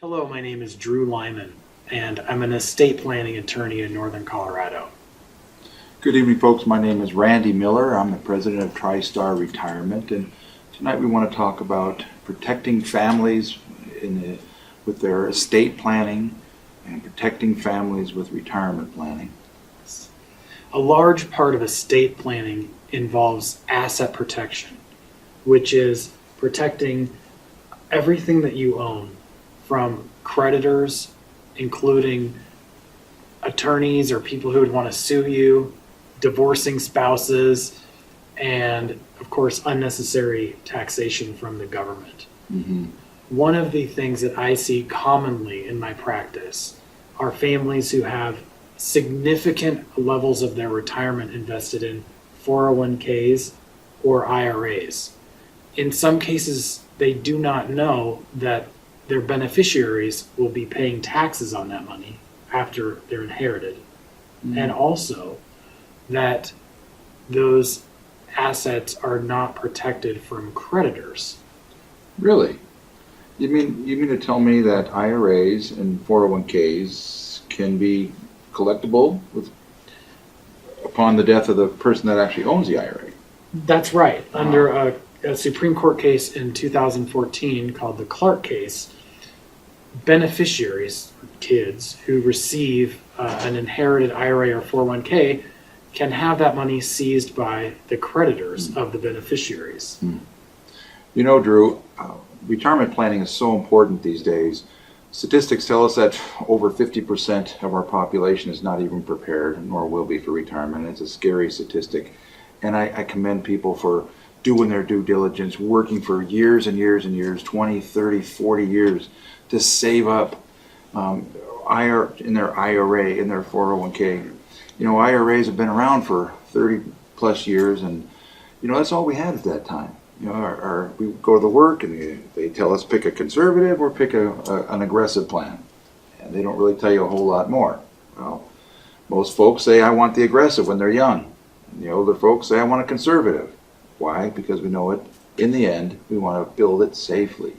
Hello, my name is Drew Wyman, and I'm an estate planning attorney in Northern Colorado. Good evening, folks. My name is Randy Miller. I'm the president of TriStar Retirement, and tonight we want to talk about protecting families with their estate planning and protecting families with retirement planning. A large part of estate planning involves asset protection, which is protecting everything that you own from creditors, including attorneys or people who would want to sue you, divorcing spouses, and of course, unnecessary taxation from the government. Mm-hmm. One of the things that I see commonly in my practice are families who have significant levels of their retirement invested in 401ks or IRAs. In some cases, they do not know that their beneficiaries will be paying taxes on that money after they're inherited. Mm-hmm. And also that those assets are not protected from creditors. Really? You mean to tell me that IRAs and 401ks can be collectible upon the death of the person that actually owns the IRA? That's right. Under a Supreme Court case in 2014 called the Clark case, beneficiaries, kids who receive an inherited IRA or 401k, can have that money seized by the creditors of the beneficiaries. You know, Drew, retirement planning is so important these days. Statistics tell us that over 50% of our population is not even prepared, nor will be, for retirement. It's a scary statistic. And I commend people for doing their due diligence, working for years and years and years, 20, 30, 40 years, to save up in their IRA, in their 401k. You know, IRAs have been around for 30 plus years, and you know, that's all we had at that time. You know, we go to the work and they tell us pick a conservative or pick an aggressive plan, and they don't really tell you a whole lot more. Well, most folks say I want the aggressive when they're young, and the older folks say I want a conservative. Why? Because we know it, in the end, we want to build it safely.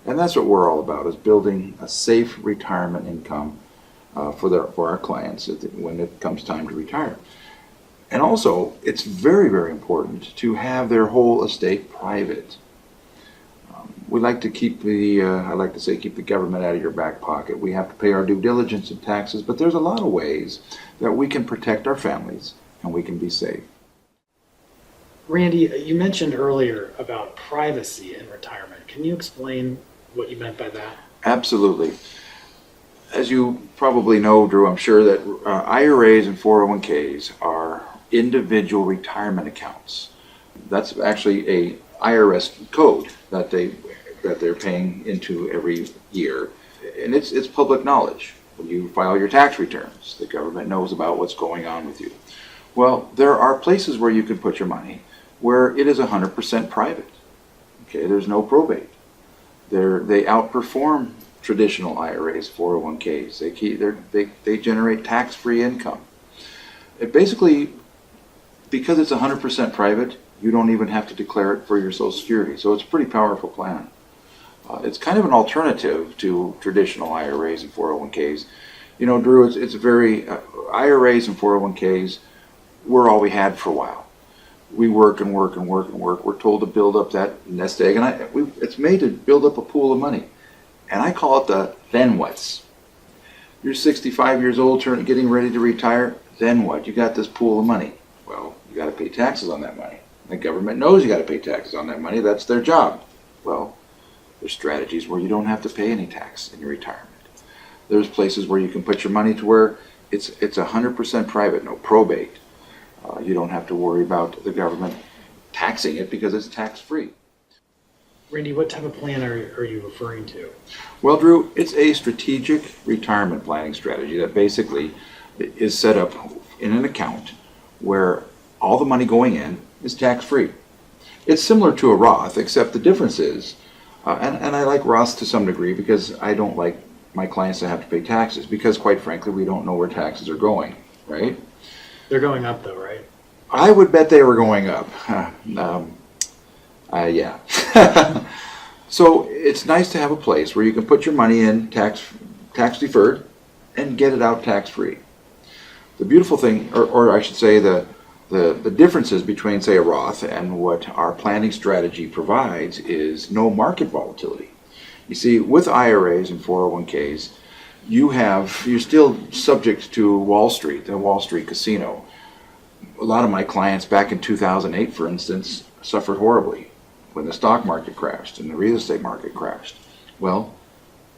And that's what we're all about, is building a safe retirement income for our clients when it comes time to retire. And also, it's very, very important to have their whole estate private. We like to keep keep the government out of your back pocket. We have to pay our due diligence and taxes, but there's a lot of ways that we can protect our families and we can be safe. Randy, you mentioned earlier about privacy in retirement. Can you explain what you meant by that? Absolutely. As you probably know, Drew, I'm sure that IRAs and 401ks are individual retirement accounts. That's actually a IRS code that they're paying into every year, and it's public knowledge. When you file your tax returns, the government knows about what's going on with you. Well, there are places where you can put your money where it is 100% private. Okay, there's no probate. They outperform traditional IRAs, 401ks. They generate tax-free income. It basically, because it's 100% private, you don't even have to declare it for your Social Security. So it's a pretty powerful plan. It's kind of an alternative to traditional IRAs and 401ks. You know, Drew, it's very IRAs and 401ks were all we had for a while. We work and work and work and work. We're told to build up that nest egg, and it's made to build up a pool of money. And I call it the then what's. You're 65 years old, getting ready to retire, then what? You got this pool of money. Well, you got to pay taxes on that money. The government knows you got to pay taxes on that money. That's their job. Well, there's strategies where you don't have to pay any tax in your retirement. There's places where you can put your money to where it's 100% private, no probate. You don't have to worry about the government taxing it because it's tax-free. Randy, what type of plan are you referring to? Well, Drew, it's a strategic retirement planning strategy that basically is set up in an account where all the money going in is tax-free. It's similar to a Roth, except the difference is, and I like Roths to some degree because I don't like my clients to have to pay taxes because, quite frankly, we don't know where taxes are going, right? They're going up though, right? I would bet they were going up. Yeah. So it's nice to have a place where you can put your money in tax deferred and get it out tax free. The beautiful thing, or I should say the differences between, say, a Roth and what our planning strategy provides is no market volatility. You see, with IRAs and 401ks, you're still subject to Wall Street, the Wall Street casino. A lot of my clients back in 2008, for instance, suffered horribly when the stock market crashed and the real estate market crashed. Well,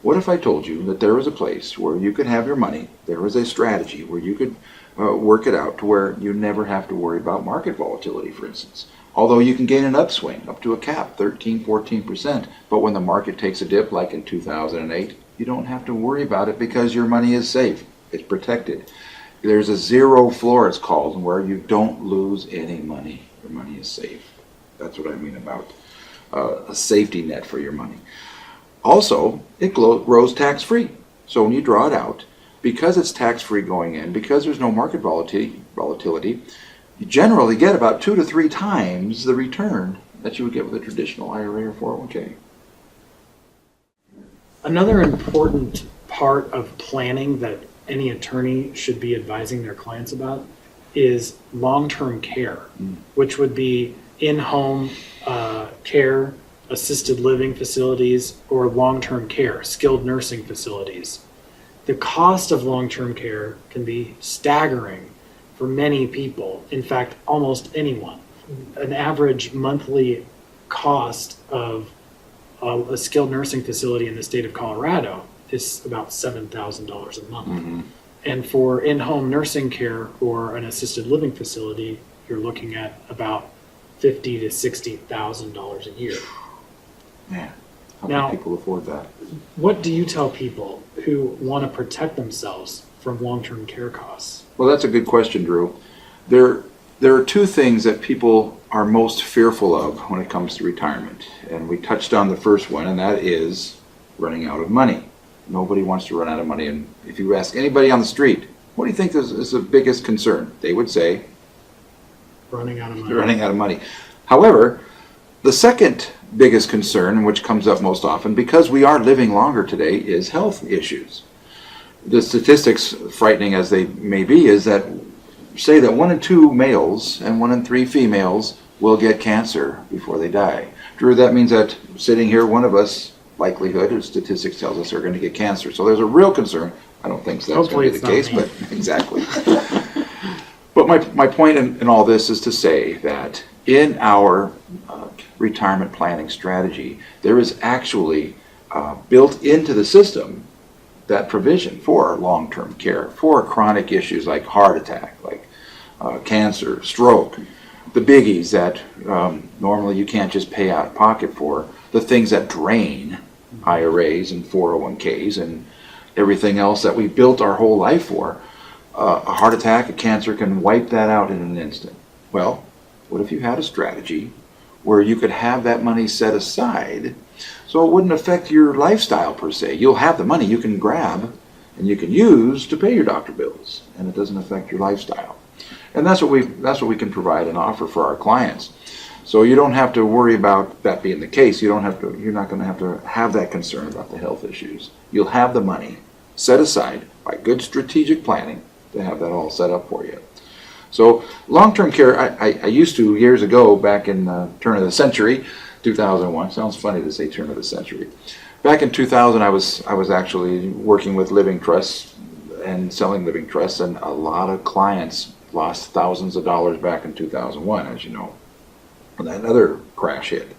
what if I told you that there was a place where you could have your money, there was a strategy where you could work it out to where you never have to worry about market volatility, for instance. Although you can gain an upswing up to a cap, 13, 14%, but when the market takes a dip like in 2008, you don't have to worry about it because your money is safe, it's protected. There's a zero floor, it's called, where you don't lose any money. Your money is safe. That's what I mean about a safety net for your money. Also, it grows tax-free. So when you draw it out, because it's tax-free going in, because there's no market volatility, you generally get about 2 to 3 times the return that you would get with a traditional IRA or 401k. Another important part of planning that any attorney should be advising their clients about is long-term care, which would be in-home care, assisted living facilities, or long-term care, skilled nursing facilities. The cost of long-term care can be staggering for many people. In fact, almost anyone. An average monthly cost of a skilled nursing facility in the state of Colorado is about $7,000 a month. Mm-hmm. And for in-home nursing care or an assisted living facility, you're looking at about $50,000 to $60,000 a year. Man, how now, can people afford that? What do you tell people who want to protect themselves from long-term care costs? Well, that's a good question, Drew. There are 2 things that people are most fearful of when it comes to retirement. And we touched on the first one, and that is running out of money. Nobody wants to run out of money. And if you ask anybody on the street, what do you think is the biggest concern? They would say, running out of money. Running out of money. However, the second biggest concern, which comes up most often, because we are living longer today, is health issues. The statistics, frightening as they may be, is that say that 1 in 2 males and 1 in 3 females will get cancer before they die. Drew, that means that sitting here, one of us, likelihood or statistics tells us, are going to get cancer. So there's a real concern. I don't think that's going to be the case, but exactly. But my point in all this is to say that in our retirement planning strategy, there is actually built into the system that provision for long-term care, for chronic issues like heart attack, like cancer, stroke, the biggies that normally you can't just pay out of pocket for, the things that drain IRAs and 401ks and everything else that we built our whole life for. A heart attack, a cancer can wipe that out in an instant. Well, what if you had a strategy where you could have that money set aside so it wouldn't affect your lifestyle per se? You'll have the money you can grab and you can use to pay your doctor bills, and it doesn't affect your lifestyle. And that's what we can provide and offer for our clients. So you don't have to worry about that being the case. You're not going to have that concern about the health issues. You'll have the money set aside by good strategic planning to have that all set up for you. So long-term care, I used to years ago, back in the turn of the century, 2001. Sounds funny to say turn of the century. Back in 2000, I was actually working with living trusts and selling living trusts, and a lot of clients lost thousands of dollars back in 2001, as you know, when that other crash hit.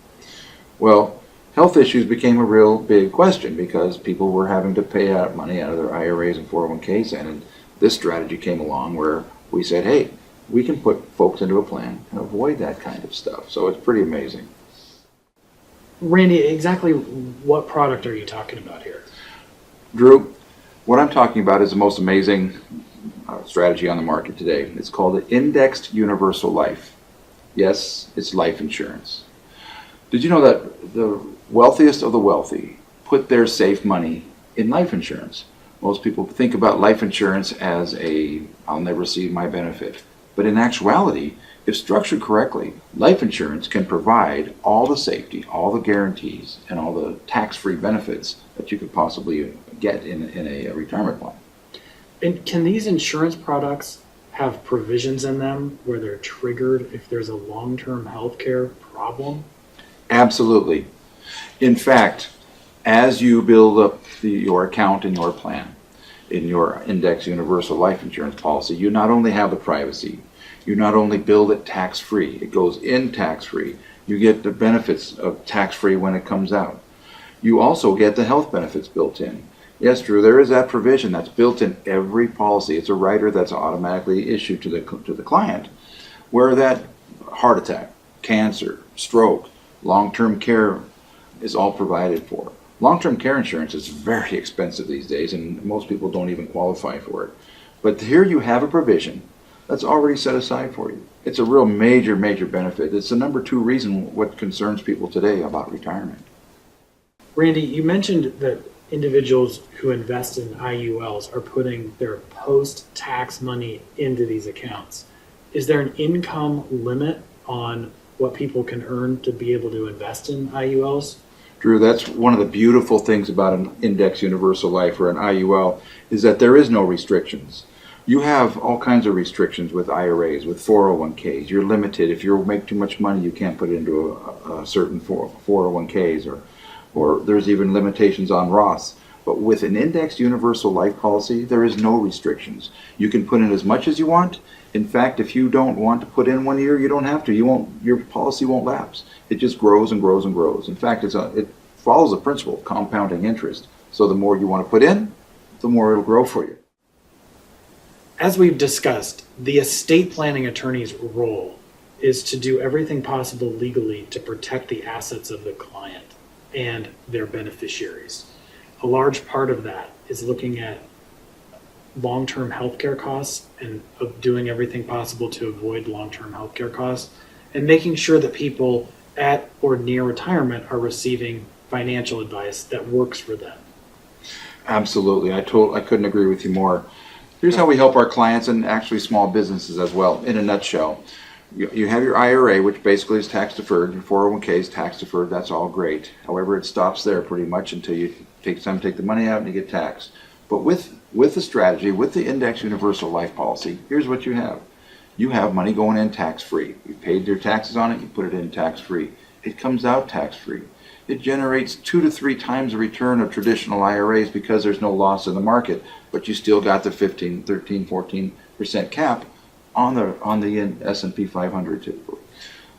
Well, health issues became a real big question because people were having to pay out money out of their IRAs and 401ks, and this strategy came along where we said, hey, we can put folks into a plan and avoid that kind of stuff. So it's pretty amazing. Randy, exactly what product are you talking about here? Drew, what I'm talking about is the most amazing strategy on the market today. It's called the Indexed Universal Life. Yes, it's life insurance. Did you know that the wealthiest of the wealthy put their safe money in life insurance? Most people think about life insurance as I'll never see my benefit. But in actuality, if structured correctly, life insurance can provide all the safety, all the guarantees, and all the tax-free benefits that you could possibly get in a retirement plan. And can these insurance products have provisions in them where they're triggered if there's a long-term healthcare problem? Absolutely. In fact, as you build up your account in your plan, in your index universal life insurance policy, you not only have the privacy, you not only build it tax-free, it goes in tax-free, you get the benefits of tax-free when it comes out. You also get the health benefits built in. Yes, Drew, there is that provision that's built in every policy. It's a rider that's automatically issued to the client, where that heart attack, cancer, stroke, long-term care is all provided for. Long-term care insurance is very expensive these days, and most people don't even qualify for it. But here you have a provision that's already set aside for you. It's a real major, major benefit. It's the number 2 reason what concerns people today about retirement. Randy, you mentioned that individuals who invest in IULs are putting their post-tax money into these accounts. Is there an income limit on what people can earn to be able to invest in IULs? Drew, that's one of the beautiful things about an index universal life or an IUL is that there is no restrictions. You have all kinds of restrictions with IRAs, with 401ks. You're limited. If you make too much money, you can't put it into a certain 401ks, or there's even limitations on Roths. But with an indexed universal life policy, there is no restrictions. You can put in as much as you want. In fact, if you don't want to put in 1 year, you don't have to. Your policy won't lapse. It just grows and grows and grows. In fact, it follows the principle of compounding interest. So the more you want to put in, the more it'll grow for you. As we've discussed, the estate planning attorney's role is to do everything possible legally to protect the assets of the client and their beneficiaries. A large part of that is looking at long-term healthcare costs and of doing everything possible to avoid long-term healthcare costs and making sure that people at or near retirement are receiving financial advice that works for them. Absolutely. I couldn't agree with you more. Here's how we help our clients and actually small businesses as well, in a nutshell. You have your IRA, which basically is tax deferred. Your 401k is tax deferred. That's all great. However, it stops there pretty much until you take the money out and you get taxed. But with the strategy, with the index universal life policy, here's what you have. You have money going in tax-free. You paid your taxes on it, you put it in tax-free. It comes out tax-free. It generates 2 to 3 times the return of traditional IRAs because there's no loss in the market, but you still got the 15, 13, 14% cap on the S&P 500 typically.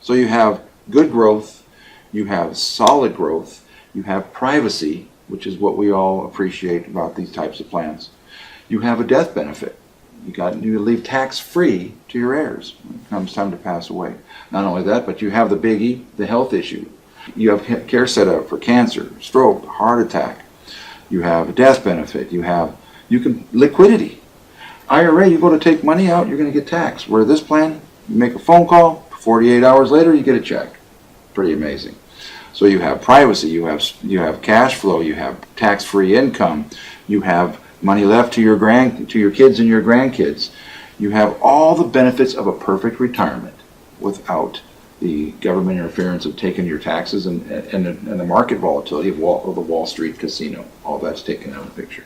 So you have good growth, you have solid growth, you have privacy, which is what we all appreciate about these types of plans. You have a death benefit. You leave tax-free to your heirs when it comes time to pass away. Not only that, but you have the biggie, the health issue. You have care set up for cancer, stroke, heart attack. You have a death benefit. Liquidity. IRA, you go to take money out, you're going to get taxed. Where this plan, you make a phone call, 48 hours later, you get a check. Pretty amazing. So you have privacy, you have cash flow, you have tax-free income, you have money left to your kids and your grandkids. You have all the benefits of a perfect retirement without the government interference of taking your taxes and the market volatility of the Wall Street casino. All that's taken out of the picture.